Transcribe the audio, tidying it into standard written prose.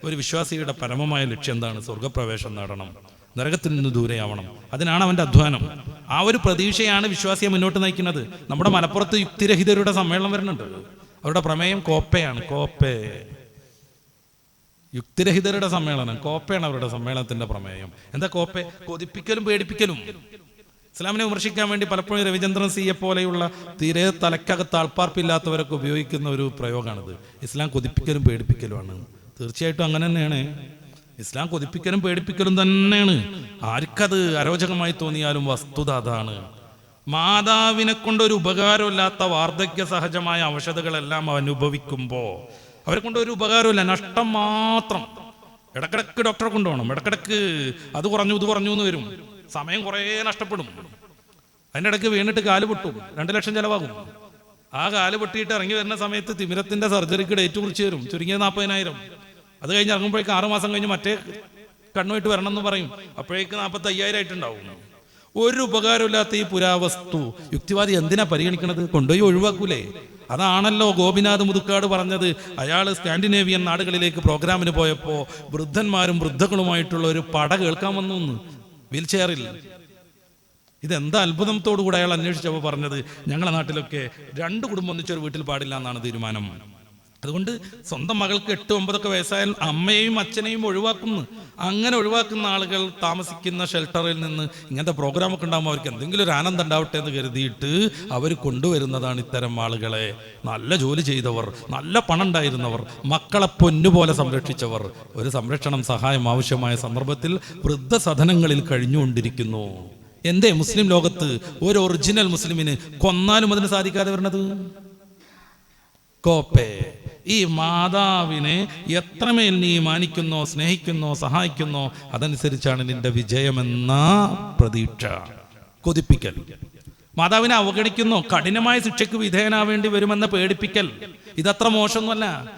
ഒരു വിശ്വാസിയുടെ പരമമായ ലക്ഷ്യം എന്താണ്? സ്വർഗപ്രവേശം നേടണം, നരകത്തിൽ നിന്ന് ദൂരെയാവണം. അതിനാണ് അവൻ്റെ അധ്വാനം. ആ ഒരു പ്രതീക്ഷയാണ് വിശ്വാസിയെ മുന്നോട്ട് നയിക്കുന്നത്. നമ്മുടെ മലപ്പുറത്ത് യുക്തിരഹിതരുടെ സമ്മേളനം വരുന്നുണ്ട്. അവരുടെ പ്രമേയം കോപ്പയാണ്. യുക്തിരഹിതരുടെ സമ്മേളനം കോപ്പയാണ് അവരുടെ സമ്മേളനത്തിന്റെ പ്രമേയം. എന്താ കോപ്പ? കൊതിപ്പിക്കലും പേടിപ്പിക്കലും. ഇസ്ലാമിനെ വിമർശിക്കാൻ വേണ്ടി പലപ്പോഴും രവിചന്ദ്രൻ സിയെ പോലെയുള്ള തീരെ തലക്കകത്ത് ആൾപ്പാർപ്പില്ലാത്തവരൊക്കെ ഉപയോഗിക്കുന്ന ഒരു പ്രയോഗമാണിത്. ഇസ്ലാം കൊതിപ്പിക്കലും പേടിപ്പിക്കലുമാണ്. തീർച്ചയായിട്ടും അങ്ങനെ തന്നെയാണ്. ഇസ്ലാം കൊതിപ്പിക്കലും പേടിപ്പിക്കലും തന്നെയാണ്. ആർക്കത് അരോചകമായി തോന്നിയാലും വസ്തുത അതാണ്. മാതാവിനെ കൊണ്ടൊരു ഉപകാരമില്ലാത്ത വാർദ്ധക്യ സഹജമായ അവശതകളെല്ലാം അനുഭവിക്കുമ്പോൾ അവരെ കൊണ്ട് ഒരു ഉപകാരമില്ല, നഷ്ടം മാത്രം. ഇടക്കിടക്ക് ഡോക്ടറെ കൊണ്ടുപോകണം, ഇടക്കിടക്ക് അത് കുറഞ്ഞു ഇത് കുറഞ്ഞു എന്ന് വരും, സമയം കുറേ നഷ്ടപ്പെടും. അതിൻ്റെ ഇടയ്ക്ക് വീണിട്ട് കാല് പൊട്ടും, 2 ലക്ഷം ചിലവാകും. ആ കാല് പൊട്ടിയിട്ട് ഇറങ്ങി വരുന്ന സമയത്ത് തിമിരത്തിന്റെ സർജറിക്ക് ഡേറ്റ് കുറിച്ച് വരും, ചുരുങ്ങിയത് 40,000. അത് കഴിഞ്ഞ് ഇറങ്ങുമ്പോഴേക്ക് 6 മാസം കഴിഞ്ഞ് മറ്റേ കണ്ണുമായിട്ട് വരണം എന്ന് പറയും. അപ്പോഴേക്ക് 45,000 ആയിട്ടുണ്ടാവും. ഒരു ഉപകാരമില്ലാത്ത ഈ പുരാവസ്തു യുക്തിവാദി എന്തിനാ പരിഗണിക്കണത്? കൊണ്ടുപോയി ഒഴിവാക്കൂലേ? അതാണല്ലോ ഗോപിനാഥ് മുതുക്കാട് പറഞ്ഞത്. അയാൾ സ്കാൻഡിനേവിയൻ നാടുകളിലേക്ക് പ്രോഗ്രാമിന് പോയപ്പോൾ വൃദ്ധന്മാരും വൃദ്ധകളുമായിട്ടുള്ള ഒരു പട കേൾക്കാൻ വന്നു വീൽ ചെയറിൽ. ഇതെന്താ അത്ഭുതത്തോടുകൂടെ അയാൾ അന്വേഷിച്ചപ്പോൾ പറഞ്ഞത്, ഞങ്ങളുടെ നാട്ടിലൊക്കെ 2 കുടുംബം ഒന്നിച്ചൊരു വീട്ടിൽ പാടില്ല എന്നാണ് തീരുമാനം. അതുകൊണ്ട് സ്വന്തം മകൾക്ക് 8-9 വയസ്സായാൽ അമ്മയെയും അച്ഛനെയും ഒഴിവാക്കുന്നു. അങ്ങനെ ഒഴിവാക്കുന്ന ആളുകൾ താമസിക്കുന്ന ഷെൽട്ടറിൽ നിന്ന് ഇങ്ങനത്തെ പ്രോഗ്രാമൊക്കെ ഉണ്ടാകുമ്പോൾ അവർക്ക് എന്തെങ്കിലും ഒരു ആനന്ദം ഉണ്ടാവട്ടെ എന്ന് കരുതിയിട്ട് അവർ കൊണ്ടുവരുന്നതാണ് ഇത്തരം ആളുകളെ. നല്ല ജോലി ചെയ്തവർ, നല്ല പണം ഉണ്ടായിരുന്നവർ, മക്കളെ പൊന്നുപോലെ സംരക്ഷിച്ചവർ ഒരു സംരക്ഷണം സഹായം ആവശ്യമായ സന്ദർഭത്തിൽ വൃദ്ധസദനങ്ങളിൽ കഴിഞ്ഞുകൊണ്ടിരിക്കുന്നു. എന്തേ മുസ്ലിം ലോകത്ത് ഒരു ഒറിജിനൽ മുസ്ലിമിന് കൊന്നാലും അതിന് സാധിക്കാതെ വരുന്നത്? കോപ്പേ. ഈ മാതാവിനെ എത്രമേൽ നീ മാനിക്കുന്നോ, സ്നേഹിക്കുന്നോ, സഹായിക്കുന്നോ അതനുസരിച്ചാണ് നിന്റെ വിജയമെന്ന പ്രതീക്ഷ. കൊതിപ്പിക്കൽ. മാതാവിനെ അവഗണിക്കുന്നോ, കഠിനമായ ശിക്ഷയ്ക്ക് വിധേയനാവേണ്ടി വരുമെന്ന പേടിപ്പിക്കൽ. ഇതത്ര മോശമൊന്നുമല്ല.